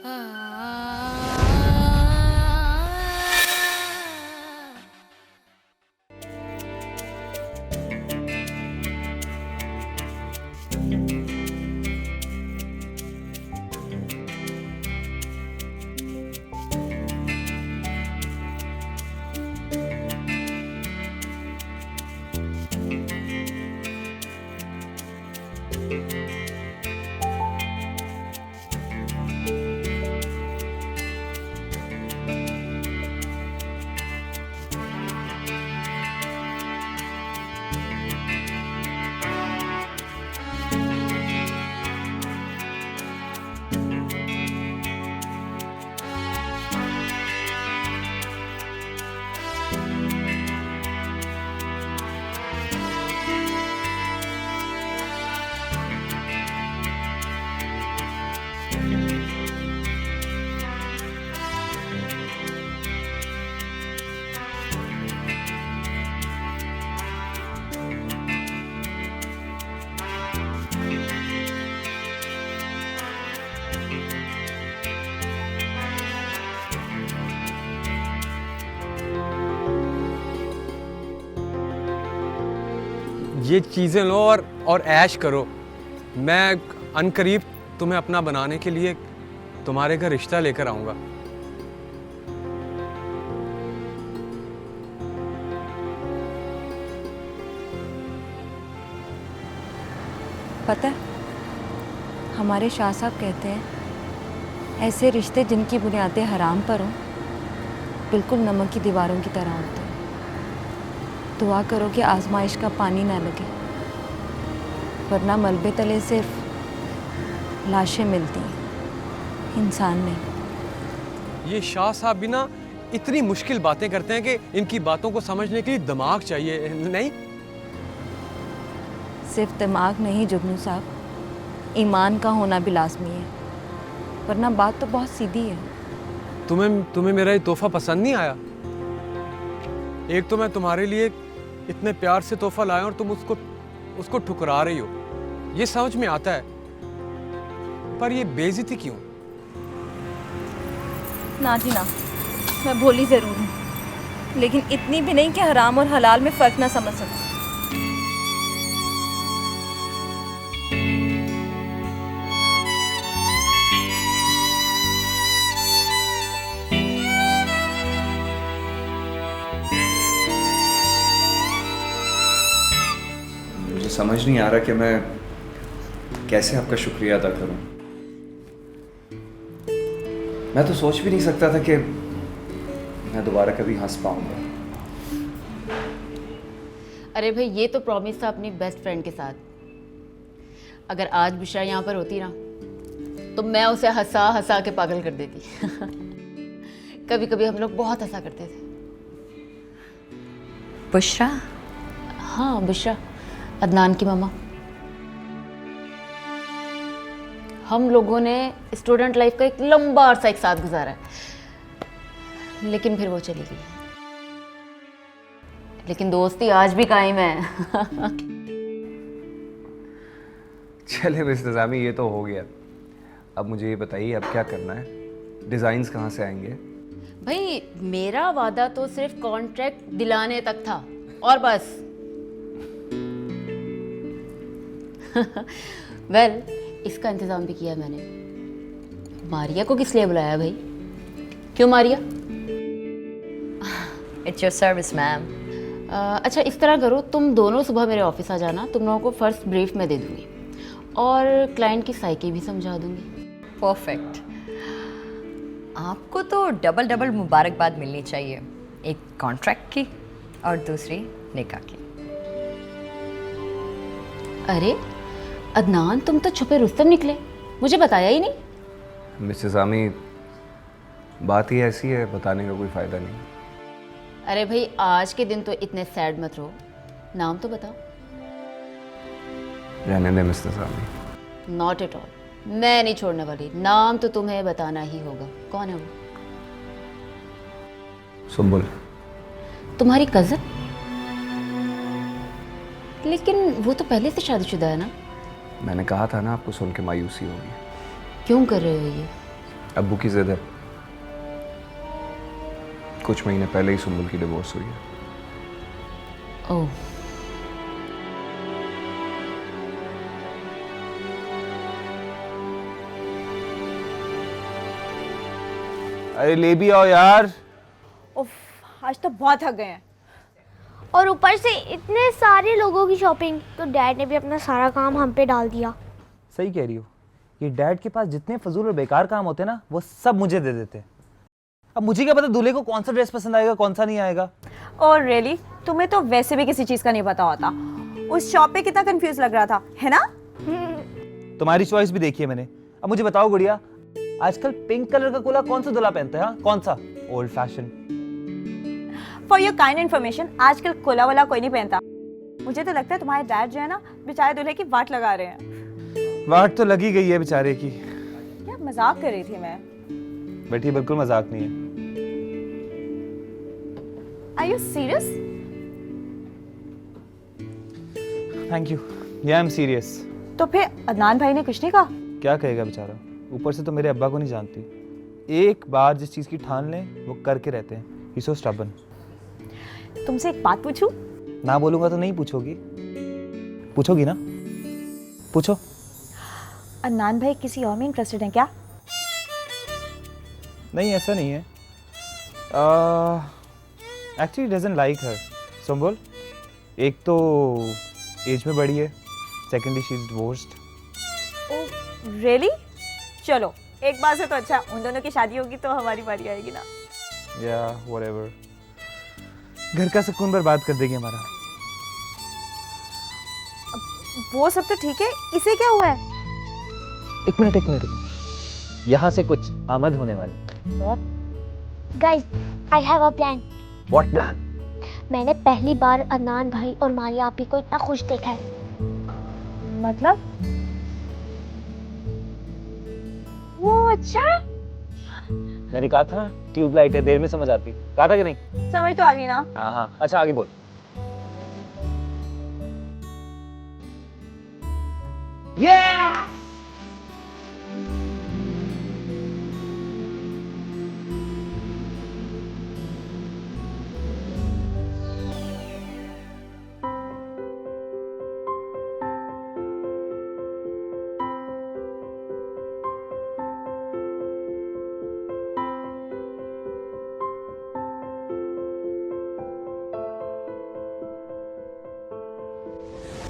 ये चीज़ें लो और ऐश करो। मैं अनकरीब तुम्हें अपना बनाने के लिए तुम्हारे घर रिश्ता लेकर आऊँगा। पता है, हमारे शाह साहब कहते हैं ऐसे रिश्ते जिनकी बुनियादें हराम पर हों बिल्कुल नमक की दीवारों की तरह होते हैं। दुआ करो कि आजमाइश का पानी ना लगे, वरना मलबे तले सिर्फ लाशें मिलती हैं, इंसान नहीं। ये शाह साहब भी ना इतनी मुश्किल बातें करते हैं कि इनकी बातों को समझने के लिए दिमाग चाहिए। नहीं, सिर्फ दिमाग नहीं जुगनू साहब, ईमान का होना भी लाजमी है, वरना बात तो बहुत सीधी है। तुम्हें मेरा ये तोहफा पसंद नहीं आया? एक तो मैं तुम्हारे लिए इतने प्यार से तोहफा लाया और तुम उसको ठुकरा रही हो। ये समझ में आता है, पर ये बेइज्जती क्यों? ना जी ना, मैं भोली ज़रूर हूँ, लेकिन इतनी भी नहीं कि हराम और हलाल में फ़र्क ना समझ सकूँ। मुझे समझ नहीं आ रहा कि मैं कैसे आपका शुक्रिया अदा करूं। मैं तो सोच भी नहीं सकता था कि मैं दोबारा कभी हंस पाऊंगा। अरे भाई, ये तो प्रॉमिस था अपनी बेस्ट फ्रेंड के साथ। अगर आज बुशरा यहाँ पर होती ना तो मैं उसे हंसा हंसा के पागल कर देती। कभी कभी हम लोग बहुत हंसा करते थे। बुशरा? हाँ, बुशरा, अदनान की मामा। हम लोगों ने स्टूडेंट लाइफ का एक लंबा अरसा एक साथ गुजारा है, लेकिन फिर वो चली गई। लेकिन दोस्ती आज भी कायम है। चले मिस्टर जामी, ये तो हो गया। अब मुझे ये बताइए, अब क्या करना है? डिज़ाइंस कहाँ से आएंगे? भाई, मेरा वादा तो सिर्फ कॉन्ट्रैक्ट दिलाने तक था और बस। वेल, इसका इंतज़ाम भी किया मैंने। मारिया को किस लिए बुलाया भाई? क्यों Maria? It's your service ma'am. अच्छा, इस तरह करो, तुम दोनों सुबह मेरे ऑफिस आ जाना। तुम लोगों को फर्स्ट ब्रीफ मैं दे दूंगी और क्लाइंट की साइकी भी समझा दूंगी। परफेक्ट। आपको तो डबल डबल मुबारकबाद मिलनी चाहिए, एक कॉन्ट्रैक्ट की और दूसरी निकाह की। अरे अदनान, तुम तो छुपे रुस्तम निकले, मुझे बताया ही नहीं। मिस्टर जामी, बात ही ऐसी है, बताने का कोई फ़ायदा नहीं। अरे भाई, आज के दिन तो इतने सैड मत रहो। नाम तो बताओ। रहने दे mister Jami. Not at all, मैं नहीं छोड़ने वाली। नाम तो तुम्हें बताना ही होगा। कौन है वो? सुम्बुल। तुम्हारी कज़न? लेकिन वो तो पहले से शादीशुदा है ना। मैंने कहा था ना, आपको सुन के मायूसी होगी। क्यों कर रहे हो ये? अब्बू की जिद है। कुछ महीने पहले ही सुम्बुल की डिवोर्स हुई है। ओह, अरे ले भी आओ यार। उफ, आज तो बहुत थक गए हैं। और ऊपर से इतने सारे लोगों की शॉपिंग, तो डैड ने भी अपना सारा काम हम पे डाल दिया। सही कह रही हो, ये डैड के पास जितने फजूल और बेकार काम होते हैं ना, वो सब मुझे दे देते हैं। अब मुझे क्या पता दूल्हे को कौन सा ड्रेस पसंद आएगा कौन सा नहीं आएगा। और रियली तुम्हें तो वैसे भी किसी चीज का नहीं पता होता। उस शॉप पे कितना कंफ्यूज लग रहा था, है ना? तुम्हारी चॉइस भी देखी है मैंने। अब मुझे बताओ गुड़िया, आजकल पिंक कलर का कोला कौन सा दूल्हा पहनता है? हाँ, कौन सा? Old fashion. For your kind information, आजकल कोला वाला कोई नहीं पहनता। मुझे तो लगता है तुम्हारे डैड जो है ना, बेचारे दूल्हे की वाट लगा रहे हैं। वाट तो लगी गई है बेचारे की। क्या मजाक कर रही थी मैं। बेटी बिल्कुल मजाक नहीं है। Are you serious? Thank you, या आई एम सीरियस। तो फिर अदनान भाई ने कुछ नहीं कहा? क्या कहेगा बेचारा, ऊपर से तो मेरे अब्बा को नहीं जानती। एक बार जिस चीज़ की ठान लें वो करके रहते हैं। ही सो स्टबर्न। तुमसे एक बात पूछूं? ना बोलूंगा तो नहीं पूछोगी? पूछोगी ना? पूछो। अदनान भाई किसी और में इंटरेस्टेड हैं क्या? नहीं, ऐसा नहीं है। एक्चुअली डजंट लाइक हर। सुम्बुल, एक तो एज में बड़ी है, secondly she is divorced. Oh really? चलो, एक बार से तो अच्छा, उन दोनों की शादी होगी तो हमारी बारी आएगी ना। या व्हाटएवर, घर का सुकून बर्बाद कर देगी हमारा। वो सब तो ठीक है, इसे क्या हुआ है? एक मिनट, यहाँ से कुछ आमद होने वाली। Guys, I have a plan. What plan? मैंने पहली बार अदनान भाई और मारिया आपी को इतना खुश देखा है। मतलब? वो अच्छा, मैंने कहा था ट्यूबलाइट है, देर में समझ आती। कहा था कि नहीं? समझ तो आ गई ना। हाँ हाँ, अच्छा आगे बोल।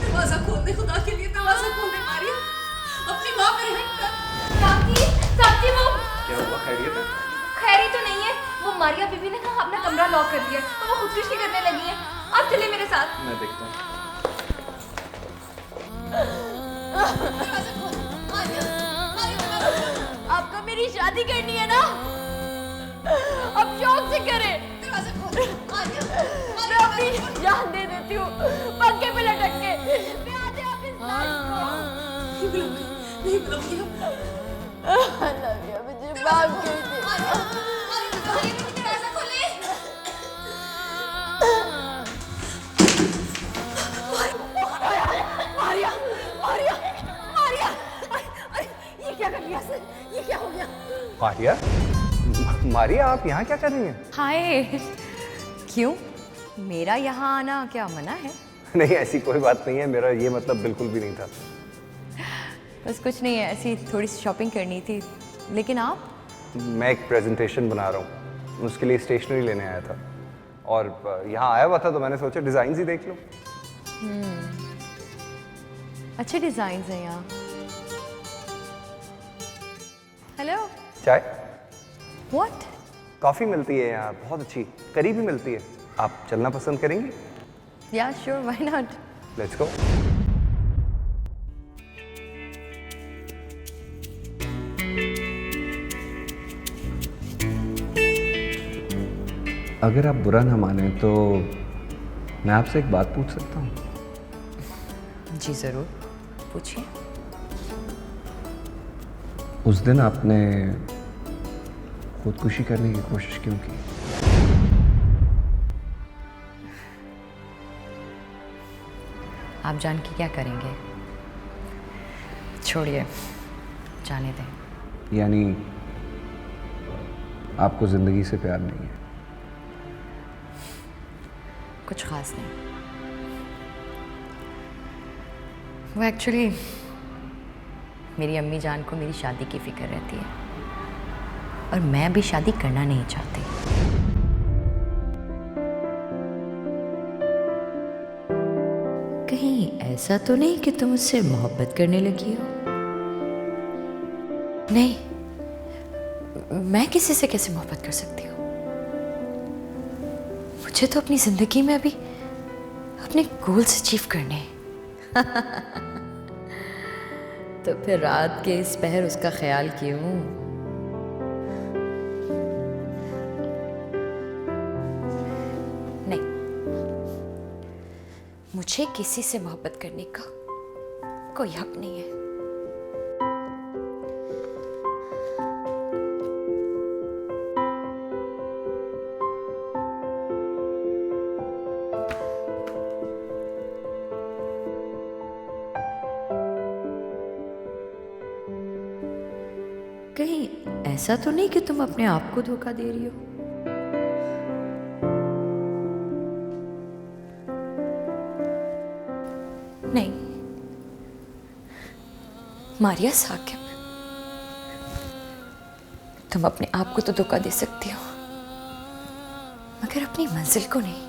दरवाजा खोल दे, खुदा के लिए दरवाजा खोल दे मारिया, अपनी माँ पे रहम कर। साथी वो क्या हुआ? खैरियत है? खैरी तो नहीं है, वो मारिया बीबी ने कहा अपना कमरा लॉक कर दिया है, तो वो खुदकुशी करने लगी है। आप चलिए मेरे साथ। मैं देखता हूँ। दरवाजा खोल मारिया, आपको मेरी शादी करनी है ना? अब शौक से करें। दरवाजा खोल मारिया, मैं अपनी जान दे देती हूँ पंखे पे लटक के। मैं आज आप इस लाइफ को नहीं बुलाऊंगी मुझे माफ कर दे। दरवाजा खोले। मारिया, मारिया, मारिया, ये क्या कर लिया सर? ये क्या हो गया? मारिया, मारिया आप यहाँ क्या कर रही हैं? हाय। क्यों, मेरा यहाँ आना क्या मना है? नहीं, ऐसी कोई बात नहीं है, मेरा ये मतलब बिल्कुल भी नहीं था। बस कुछ नहीं है, ऐसी थोड़ी सी शॉपिंग करनी थी। लेकिन आप? मैं एक प्रेजेंटेशन बना रहा हूँ, उसके लिए स्टेशनरी लेने आया था और यहाँ आया हुआ था तो मैंने सोचा डिज़ाइन ही देख लो। अच्छे डिज़ाइन हैं यहाँ। हेलो। चाय? व्हाट? कॉफ़ी मिलती है यहाँ, बहुत अच्छी, करीब ही मिलती है। आप चलना पसंद करेंगी? या sure, why not. Let's go. अगर आप बुरा ना माने तो मैं आपसे एक बात पूछ सकता हूँ? जी ज़रूर, पूछिए। उस दिन आपने खुदकुशी करने की कोशिश क्यों की? आप जान के क्या करेंगे? छोड़िए, जाने दें। यानी आपको ज़िंदगी से प्यार नहीं है? कुछ खास नहीं। वो एक्चुअली मेरी अम्मी जान को मेरी शादी की फिक्र रहती है और मैं भी शादी करना नहीं चाहती। कहीं ऐसा तो नहीं कि तुम मुझसे मोहब्बत करने लगी हो? नहीं, मैं किसी से कैसे मोहब्बत कर सकती हूँ? मुझे तो अपनी जिंदगी में अभी अपने गोल्स अचीव करने हैं। तो फिर रात के इस पहर उसका ख्याल क्यों? नहीं, मुझे किसी से मोहब्बत करने का कोई हक नहीं है। कहीं ऐसा तो नहीं कि तुम अपने आप को धोखा दे रही हो? नहीं मारिया साकिब, तुम अपने आप को तो धोखा दे सकती हो मगर अपनी मंजिल को नहीं।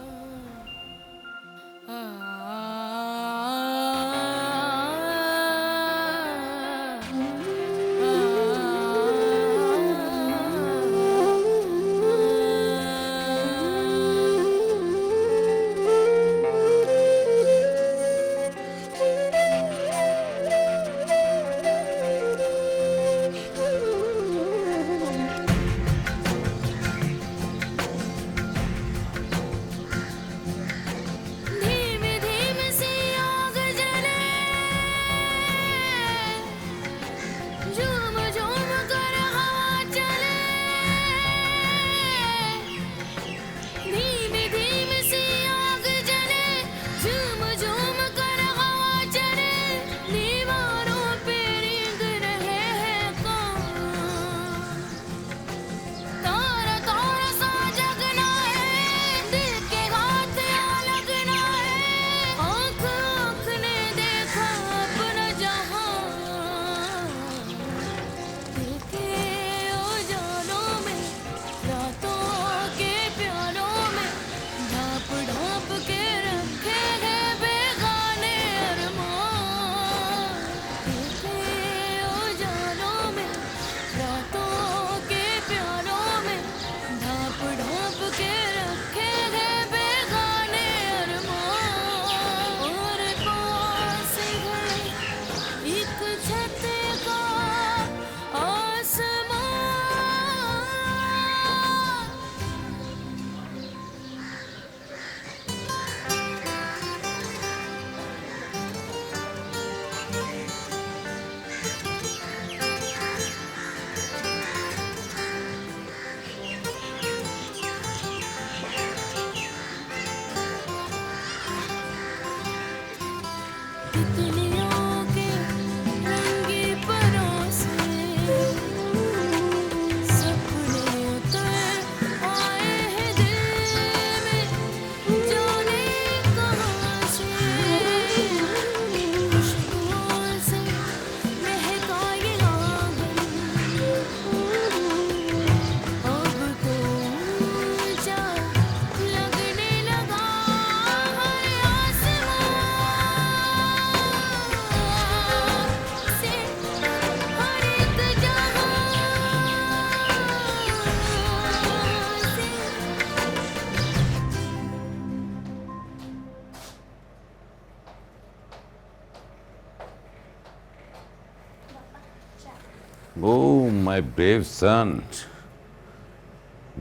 Oh, my brave son.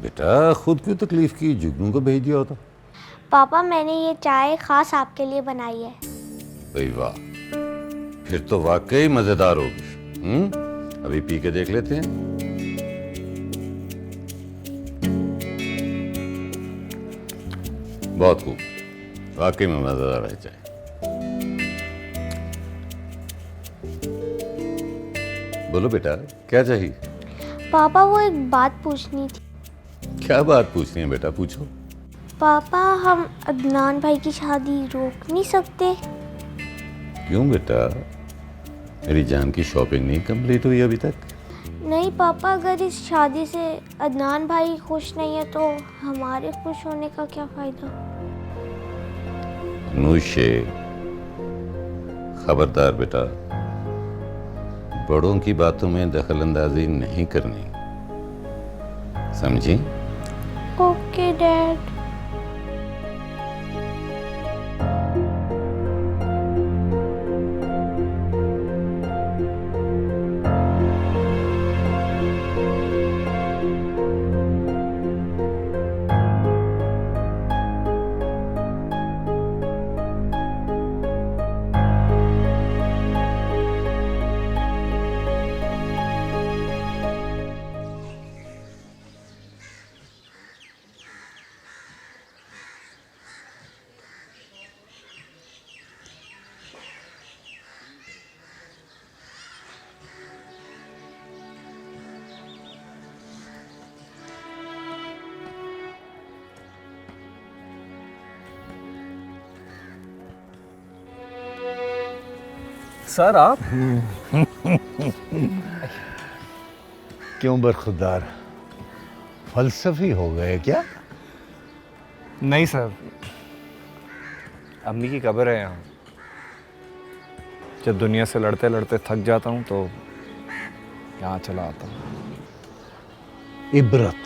बेटा खुद क्यों तकलीफ की, जुगनू को भेज दिया होता। पापा मैंने ये चाय खास आपके लिए बनाई है। भाई वाह, फिर तो वाकई मजेदार होगी। अभी पी के देख लेते हैं। बहुत खूब, वाकई में मजेदार है चाय। बोलो बेटा, क्या चाहिए? पापा वो एक बात पूछनी थी। क्या बात पूछनी है बेटा, पूछो। पापा हम अदनान भाई की शादी रोक नहीं सकते? क्यों बेटा, मेरी जान की शॉपिंग नहीं कंप्लीट हुई अभी तक? नहीं पापा, अगर इस शादी से अदनान भाई खुश नहीं है तो हमारे खुश होने का क्या फ़ायदा? अनुशे, खबरदार बेटा, बड़ों की बातों में दखल अंदाजी नहीं करनी, समझी? Okay dad. सर आप क्यों बरखुरदार, फलसफी हो गए क्या? नहीं सर, अम्मी की कब्र है यहाँ। जब दुनिया से लड़ते लड़ते थक जाता हूँ तो यहाँ चला आता हूँ। इबरत,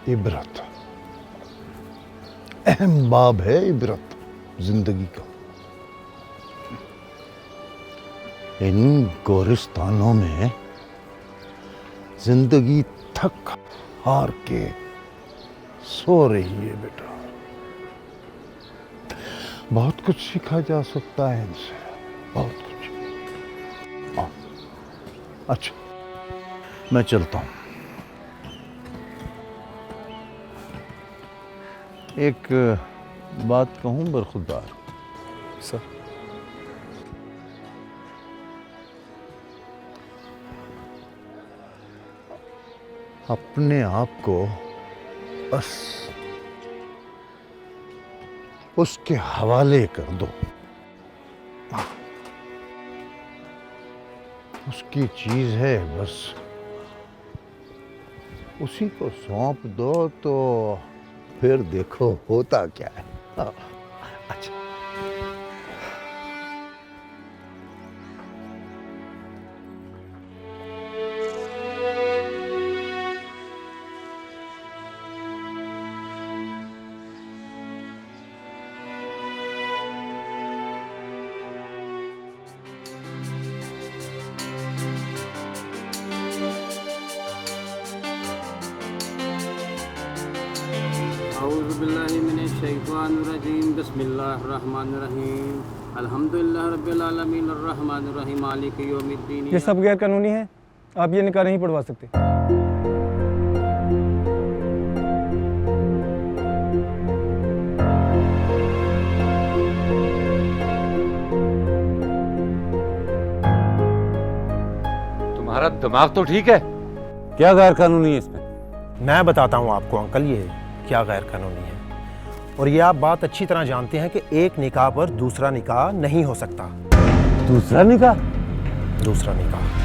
इबरत अहम बाब है, इबरत जिंदगी का। इन गोरिस्तानों में जिंदगी थक हार के सो रही है बेटा। बहुत कुछ सीखा जा सकता है इनसे, बहुत कुछ। अच्छा, मैं चलता हूं। एक बात कहूं बरखुरदार? सर अपने आप को बस उसके हवाले कर दो। उसकी चीज है, बस उसी को सौंप दो तो फिर देखो होता क्या है। अच्छा, ये सब गैर कानूनी है, आप ये निकाह नहीं पढ़वा सकते। तुम्हारा दिमाग तो ठीक है? क्या गैर कानूनी है इसमें? मैं बताता हूँ आपको अंकल, ये क्या गैर कानूनी है। और ये आप बात अच्छी तरह जानते हैं कि एक निकाह पर दूसरा निकाह नहीं हो सकता। दूसरा निकाह? दूसरा निकाह